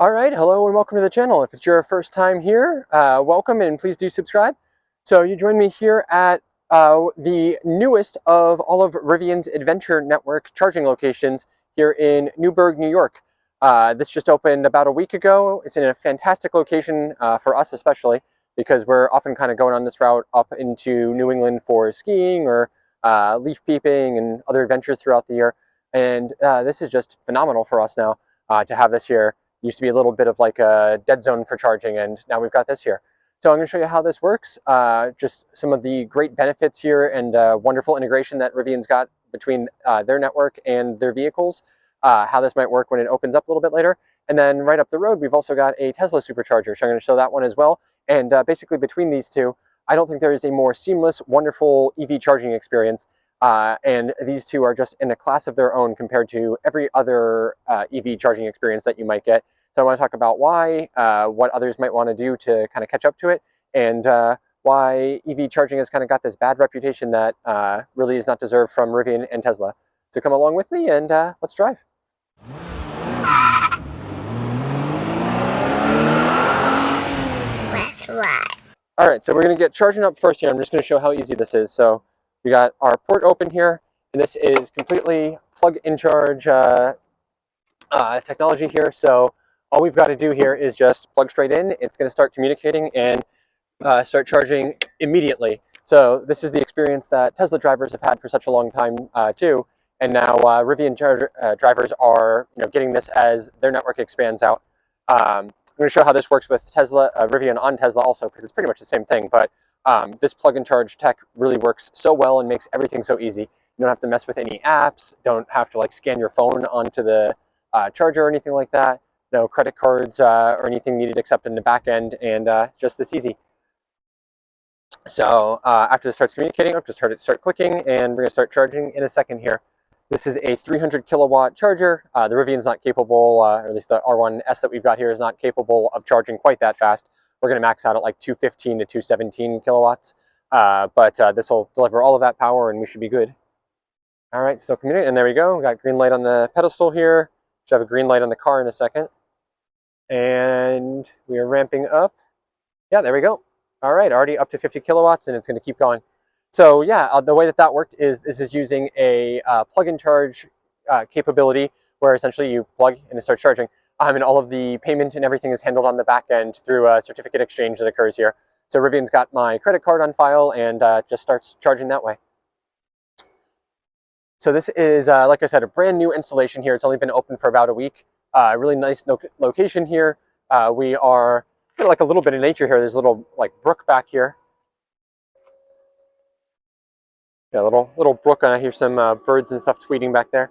All right, hello and welcome to the channel. If it's your first time here, welcome and please do subscribe. So you join me here at the newest of all of Rivian's Adventure Network charging locations here in Newburgh, New York. This just opened about a week ago. It's in a fantastic location for us especially because we're often kind of going on this route up into New England for skiing or leaf peeping and other adventures throughout the year. And this is just phenomenal for us now to have this here. Used to be a little bit of like a dead zone for charging, and now we've got this here. So I'm going to show you how this works, just some of the great benefits here and wonderful integration that Rivian's got between their network and their vehicles, how this might work when it opens up a little bit later. And then right up the road, we've also got a Tesla Supercharger, so I'm going to show that one as well. And basically between these two, I don't think there is a more seamless, wonderful EV charging experience. And these two are just in a class of their own compared to every other EV charging experience that you might get. So I want to talk about why, what others might want to do to kind of catch up to it, and why EV charging has kind of got this bad reputation that really is not deserved from Rivian and Tesla. So come along with me and let's drive. That's right. All right, so we're going to get charging up first here. I'm just going to show how easy this is. So we got our port open here, and this is completely plug-in charge technology here. So all we've got to do here is just plug straight in. It's going to start communicating and start charging immediately. So this is the experience that Tesla drivers have had for such a long time too. And now Rivian drivers are getting this as their network expands out. I'm going to show how this works with Tesla, Rivian on Tesla also, because it's pretty much the same thing. But this plug-in charge tech really works so well and makes everything so easy. You don't have to mess with any apps. Don't have to like scan your phone onto the charger or anything like that. No credit cards or anything needed except in the back end, and just this easy. So after this starts communicating, I'll just start clicking, and we're going to start charging in a second here. This is a 300 kilowatt charger. The Rivian's not capable, or at least the R1S that we've got here is not capable of charging quite that fast. We're going to max out at like 215 to 217 kilowatts, but this will deliver all of that power, and we should be good. All right, still communicating, and there we go. We got green light on the pedestal here. Should have a green light on the car in a second. And we are ramping up. Yeah, there we go. All right, already up to 50 kilowatts, and it's going to keep going. So yeah, the way that worked is this is using a plug-in charge capability where essentially you plug and it starts charging. And all of the payment and everything is handled on the back end through a certificate exchange that occurs here. So Rivian's got my credit card on file and just starts charging that way. So this is, like I said, a brand new installation here. It's only been open for about a week. Really nice location here. We are like a little bit of nature here. There's a little like brook back here. Yeah, little brook. I hear some birds and stuff tweeting back there.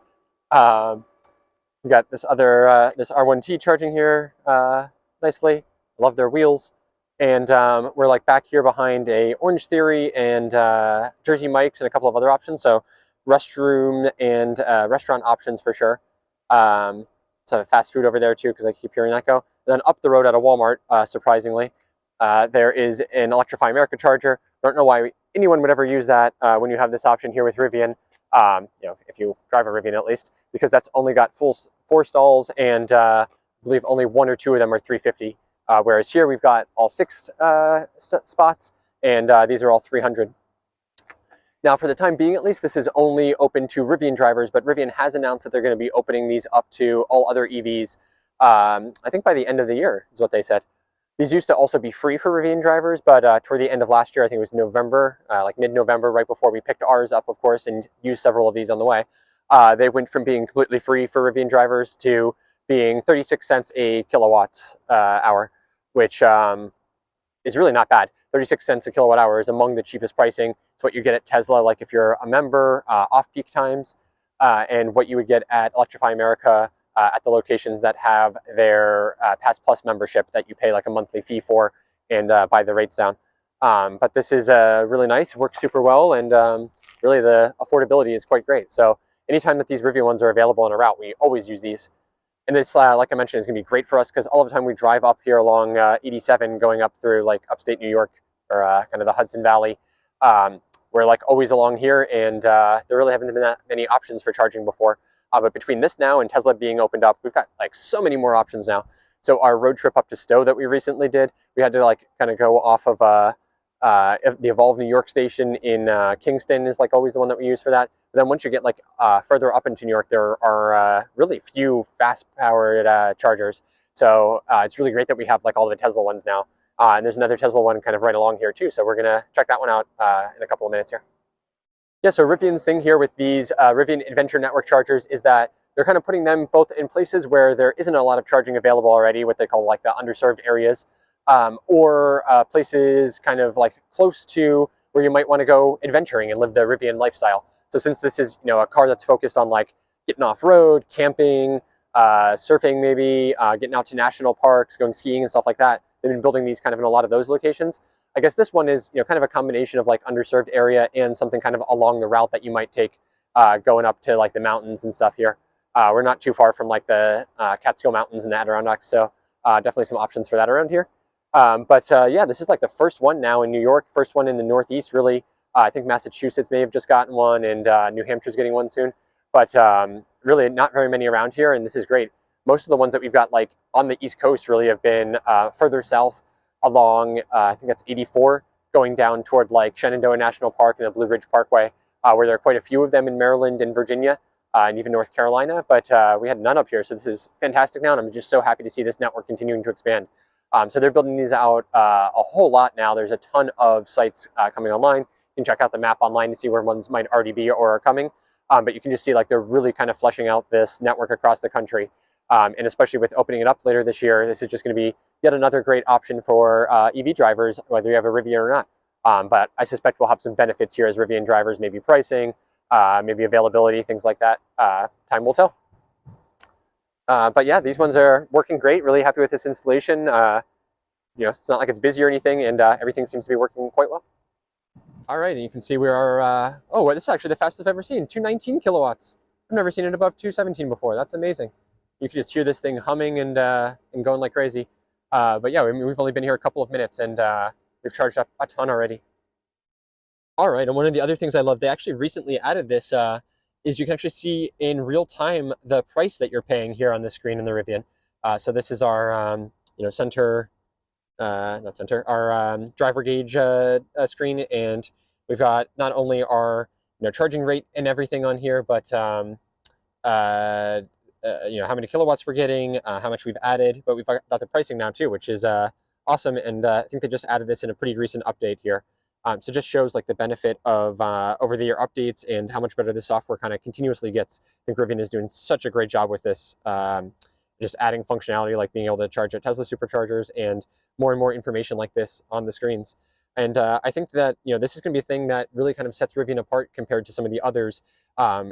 We got this other this R1T charging here nicely. I love their wheels. And we're like back here behind a Orange Theory and Jersey Mike's and a couple of other options. So restroom and restaurant options for sure. So fast food over there too, because I keep hearing that go. And then up the road at a Walmart, surprisingly, there is an Electrify America charger. I don't know why anyone would ever use that when you have this option here with Rivian. If you drive a Rivian at least, because that's only got four stalls, and I believe only 1 or 2 of them are 350. Whereas here we've got all 6 spots, and these are all 300. Now, for the time being, at least, this is only open to Rivian drivers, but Rivian has announced that they're going to be opening these up to all other EVs, I think by the end of the year is what they said. These used to also be free for Rivian drivers, but toward the end of last year, I think it was November, like mid-November, right before we picked ours up, of course, and used several of these on the way, they went from being completely free for Rivian drivers to being 36 cents a kilowatt hour, which is really not bad. 36 cents a kilowatt hour is among the cheapest pricing. It's what you get at Tesla, like if you're a member, off-peak times, and what you would get at Electrify America at the locations that have their Pass Plus membership that you pay like a monthly fee for and buy the rates down. But this is really nice, works super well, and really the affordability is quite great. So anytime that these Rivian ones are available on a route, we always use these. And this, like I mentioned, is going to be great for us because all the time we drive up here along 87 going up through like upstate New York or kind of the Hudson Valley. We're like always along here, and there really haven't been that many options for charging before. But between this now and Tesla being opened up, we've got like so many more options now. So our road trip up to Stowe that we recently did, we had to like kind of go off of the Evolve New York station in Kingston is like always the one that we use for that. But then once you get like further up into New York, there are really few fast-powered chargers. So it's really great that we have like all the Tesla ones now. And there's another Tesla one kind of right along here too. So we're gonna check that one out in a couple of minutes here. Yeah, so Rivian's thing here with these Rivian Adventure Network chargers is that they're kind of putting them both in places where there isn't a lot of charging available already, what they call like the underserved areas, or places kind of like close to where you might want to go adventuring and live the Rivian lifestyle. So since this is, a car that's focused on like getting off road, camping, surfing maybe, getting out to national parks, going skiing and stuff like that, they've been building these kind of in a lot of those locations. I guess this one is, kind of a combination of like underserved area and something kind of along the route that you might take going up to like the mountains and stuff here. We're not too far from like the Catskill Mountains and the Adirondacks, so definitely some options for that around here. Yeah, this is like the first one now in New York, first one in the Northeast, really. I think Massachusetts may have just gotten one, and New Hampshire's getting one soon. But really not very many around here, and this is great. Most of the ones that we've got like on the East Coast really have been further south along, I think that's 84, going down toward like Shenandoah National Park and the Blue Ridge Parkway, where there are quite a few of them in Maryland and Virginia, and even North Carolina, but we had none up here, so this is fantastic now, and I'm just so happy to see this network continuing to expand. So they're building these out a whole lot now. There's a ton of sites coming online. You can check out the map online to see where ones might already be or are coming, but you can just see like they're really kind of fleshing out this network across the country. And especially with opening it up later this year, this is just going to be yet another great option for EV drivers, whether you have a Rivian or not. But I suspect we'll have some benefits here as Rivian drivers, maybe pricing, maybe availability, things like that. Time will tell. But yeah, these ones are working great. Really happy with this installation. It's not like it's busy or anything, and everything seems to be working quite well. All right, and you can see we are, this is actually the fastest I've ever seen, 219 kilowatts. I've never seen it above 217 before. That's amazing. You can just hear this thing humming and going like crazy. But yeah, we've only been here a couple of minutes, and we've charged up a ton already. All right, and one of the other things I love, they actually recently added this, is you can actually see in real time the price that you're paying here on the screen in the Rivian. So this is our, our driver gauge screen, and we've got not only our, charging rate and everything on here, but how many kilowatts we're getting, how much we've added, but we've got the pricing now too, which is awesome. And I think they just added this in a pretty recent update here. So just shows like the benefit of over-the-air updates and how much better the software kind of continuously gets. I think Rivian is doing such a great job with this, just adding functionality like being able to charge at Tesla superchargers and more information like this on the screens. And I think that this is going to be a thing that really kind of sets Rivian apart compared to some of the others,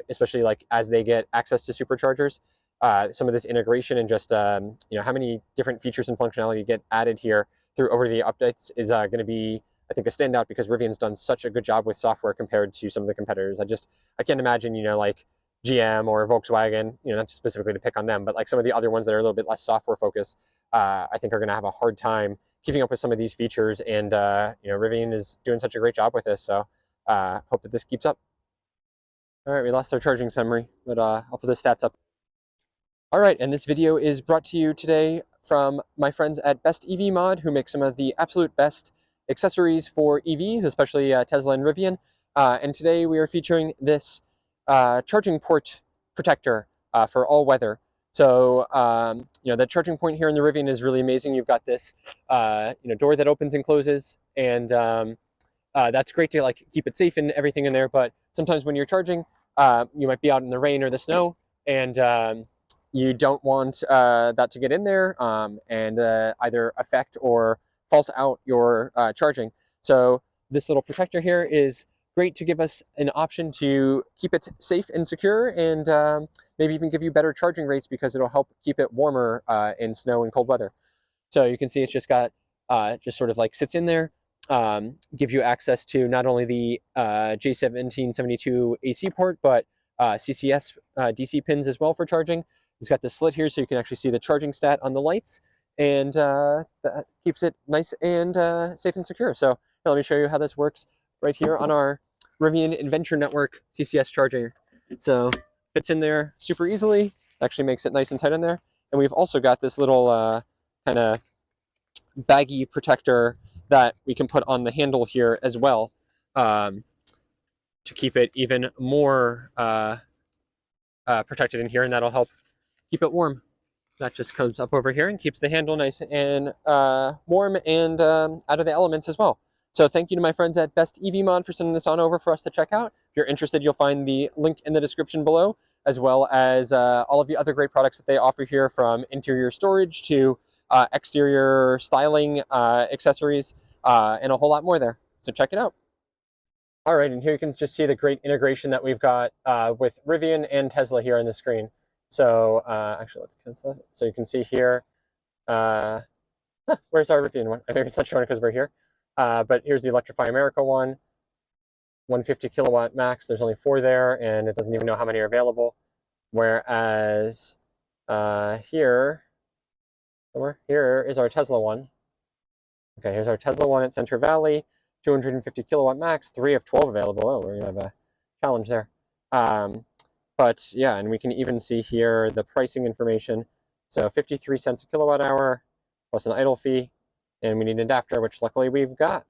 especially like as they get access to superchargers. Some of this integration and just how many different features and functionality get added here through over-the-air updates is going to be, I think, a standout because Rivian's done such a good job with software compared to some of the competitors. I can't imagine, like GM or Volkswagen, not specifically to pick on them, but like some of the other ones that are a little bit less software focused, I think are going to have a hard time keeping up with some of these features. And, Rivian is doing such a great job with this. So hope that this keeps up. All right, we lost our charging summary, but I'll put the stats up. All right, and this video is brought to you today from my friends at BestEVMod, who make some of the absolute best accessories for EVs, especially Tesla and Rivian. And today we are featuring this charging port protector for all weather. So, the charging point here in the Rivian is really amazing. You've got this, door that opens and closes, and that's great to like keep it safe and everything in there. But sometimes when you're charging, you might be out in the rain or the snow, and you don't want that to get in there and either affect or fault out your charging. So this little protector here is great to give us an option to keep it safe and secure, and maybe even give you better charging rates because it'll help keep it warmer in snow and cold weather. So you can see it's just got, just sort of like sits in there, give you access to not only the J1772 AC port, but CCS DC pins as well for charging. It's got the slit here so you can actually see the charging stat on the lights, and that keeps it nice and safe and secure. So let me show you how this works right here on our Rivian Adventure Network CCS charger. So fits in there super easily, actually makes it nice and tight in there. And we've also got this little kind of baggy protector that we can put on the handle here as well, to keep it even more protected in here, and that'll help keep it warm. That just comes up over here and keeps the handle nice and warm and out of the elements as well. So thank you to my friends at BestEVMod for sending this on over for us to check out. If you're interested, you'll find the link in the description below, as well as all of the other great products that they offer here, from interior storage to exterior styling, accessories, and a whole lot more there. So check it out. All right, and here you can just see the great integration that we've got with Rivian and Tesla here on the screen. So actually, let's cancel it. So you can see here, where's our Rivian one? Maybe it's not showing it because we're here. But here's the Electrify America one, 150 kilowatt max. There's only 4 there, and it doesn't even know how many are available. Whereas here is our Tesla one. Okay, here's our Tesla one at Center Valley. 250 kilowatt max, 3 of 12 available. Oh, we're gonna have a challenge there. But yeah, and we can even see here the pricing information. So 53 cents a kilowatt hour plus an idle fee, and we need an adapter, which luckily we've got.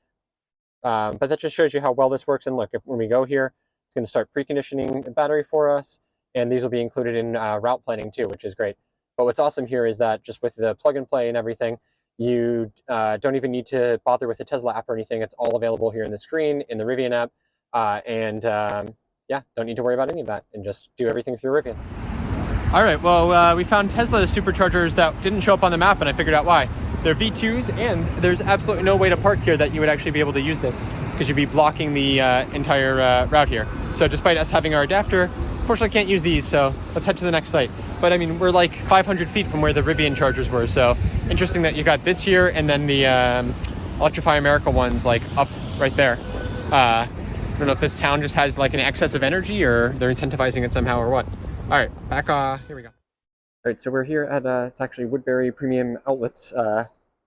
But that just shows you how well this works. And look, when we go here, it's going to start preconditioning the battery for us, and these will be included in route planning too, which is great. But what's awesome here is that just with the plug and play and everything, you don't even need to bother with the Tesla app or anything. It's all available here in the screen, in the Rivian app, yeah, don't need to worry about any of that, and just do everything through Rivian. All right, well, we found Tesla superchargers that didn't show up on the map, and I figured out why. They're V2s, and there's absolutely no way to park here that you would actually be able to use this, because you'd be blocking the entire route here. So despite us having our adapter, unfortunately can't use these, so let's head to the next site. But I mean, we're like 500 feet from where the Rivian chargers were, so interesting that you got this here, and then the Electrify America ones like up right there. I don't know if this town just has like an excess of energy, or they're incentivizing it somehow, or what. All right, back, here we go. All right, so we're here at, it's actually Woodbury Premium Outlets,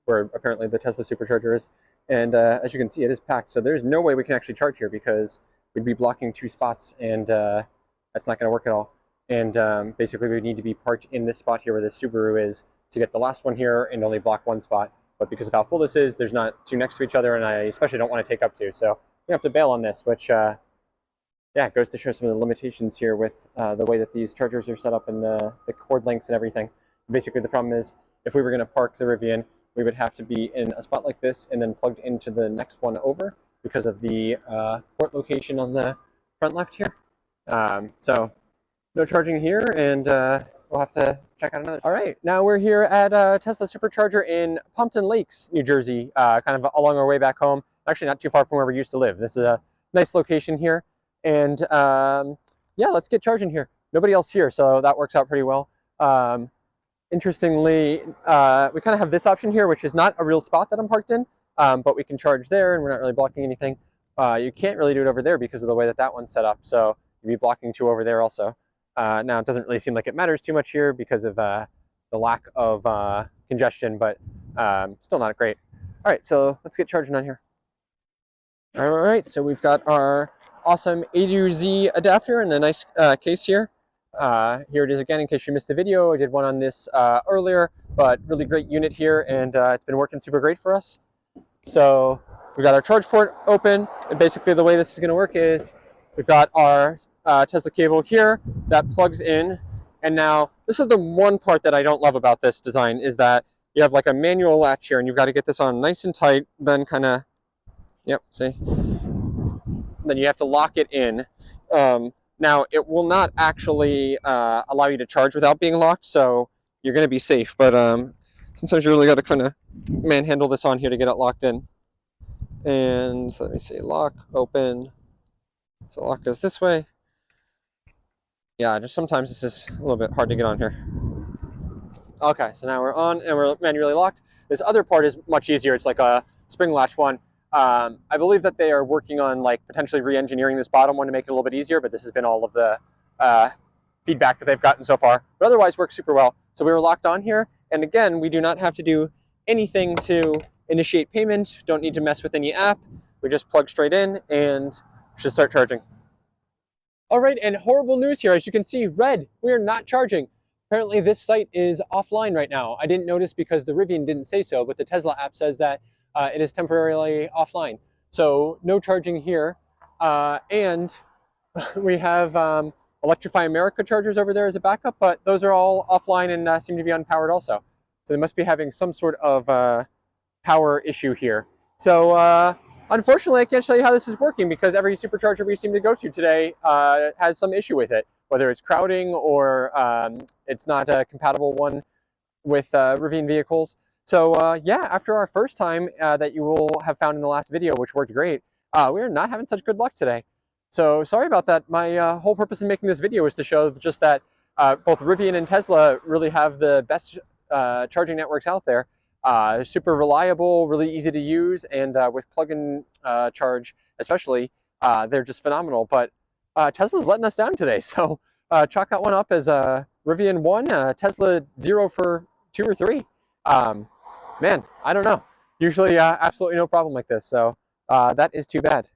where apparently the Tesla supercharger is. And as you can see, it is packed. So there's no way we can actually charge here, because we'd be blocking 2 spots, and that's not gonna work at all. And basically we need to be parked in this spot here where this Subaru is to get the last one here and only block 1 spot. But because of how full this is, there's not 2 next to each other, and I especially don't want to take up 2. So we have to bail on this, which yeah, it goes to show some of the limitations here with the way that these chargers are set up, and the cord lengths and everything. Basically the problem is, if we were going to park the Rivian, we would have to be in a spot like this and then plugged into the next one over, because of the port location on the front left here. So no charging here, and we'll have to check out another. All right, now we're here at Tesla Supercharger in Pompton Lakes, New Jersey, kind of along our way back home. Actually not too far from where we used to live. This is a nice location here, and yeah, let's get charging here. Nobody else here, so that works out pretty well. Interestingly, we kind of have this option here, which is not a real spot that I'm parked in, but we can charge there, and we're not really blocking anything. You can't really do it over there because of the way that that one's set up, so you'd be blocking 2 over there also. Now, it doesn't really seem like it matters too much here because of the lack of congestion, but still not great. All right, so let's get charging on here. All right, so we've got our awesome A to Z adapter in a nice case here. Here it is again, in case you missed the video. I did one on this earlier, but really great unit here, and it's been working super great for us. So we've got our charge port open, and basically the way this is going to work is we've got our Tesla cable here that plugs in, and now this is the one part that I don't love about this design, is that you have like a manual latch here, and you've got to get this on nice and tight, then kind of, yep, see, then you have to lock it in. Now it will not actually allow you to charge without being locked, so you're going to be safe, but sometimes you really got to kind of manhandle this on here to get it locked in. And let me see, lock, open. So lock goes this way. Yeah, just sometimes this is a little bit hard to get on here. Okay, so now we're on and we're manually locked. This other part is much easier. It's like a spring latch one. I believe that they are working on like potentially re-engineering this bottom one to make it a little bit easier, but this has been all of the feedback that they've gotten so far. But otherwise works super well. So we were locked on here, and again, we do not have to do anything to initiate payment. Don't need to mess with any app. We just plug straight in and should start charging. All right, and horrible news here. As you can see, red, we are not charging. Apparently this site is offline right now. I didn't notice because the Rivian didn't say so, but the Tesla app says that it is temporarily offline. So no charging here. And we have Electrify America chargers over there as a backup, but those are all offline and seem to be unpowered also. So they must be having some sort of power issue here. So unfortunately, I can't show you how this is working because every supercharger we seem to go to today has some issue with it, whether it's crowding or it's not a compatible one with Rivian vehicles. So yeah, after our first time that you will have found in the last video, which worked great, we are not having such good luck today. So sorry about that. My whole purpose in making this video is to show just that both Rivian and Tesla really have the best charging networks out there. Super reliable, really easy to use, and with plug-in charge especially, they're just phenomenal. But Tesla's letting us down today, so chalk that one up as Rivian 1, Tesla 0 for 2 or 3. Man, I don't know. Usually absolutely no problem like this, so that is too bad.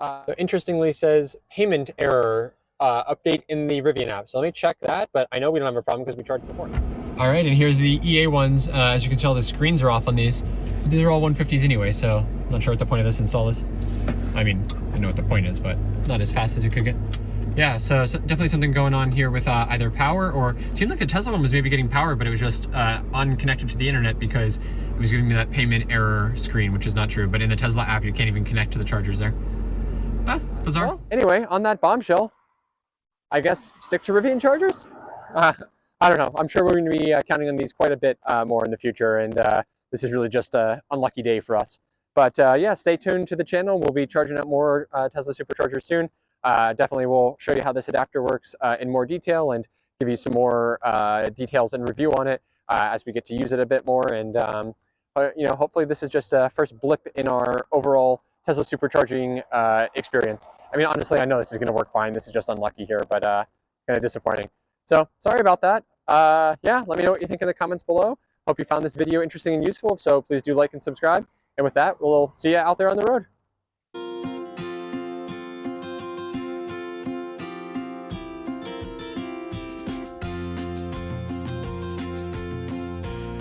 So interestingly says payment error update in the Rivian app. So let me check that, but I know we don't have a problem because we charged before. All right, and here's the EA ones. As you can tell, the screens are off on these. These are all 150s anyway, so I'm not sure what the point of this install is. I mean, I know what the point is, but not as fast as it could get. Yeah, so definitely something going on here with either power or it seemed like the Tesla one was maybe getting power, but it was just unconnected to the internet because it was giving me that payment error screen, which is not true. But in the Tesla app, you can't even connect to the chargers there. Bizarre. Well, anyway, on that bombshell, I guess stick to Rivian chargers? I don't know. I'm sure we're going to be counting on these quite a bit more in the future, and this is really just an unlucky day for us. But yeah, stay tuned to the channel. We'll be charging up more Tesla Superchargers soon. Definitely we'll show you how this adapter works in more detail and give you some more details and review on it as we get to use it a bit more. And you know, hopefully this is just a first blip in our overall Tesla supercharging experience. I mean, honestly, I know this is going to work fine. This is just unlucky here, but kind of disappointing. So sorry about that. Yeah, let me know what you think in the comments below. Hope you found this video interesting and useful. If so, please do like and subscribe. And with that, we'll see you out there on the road.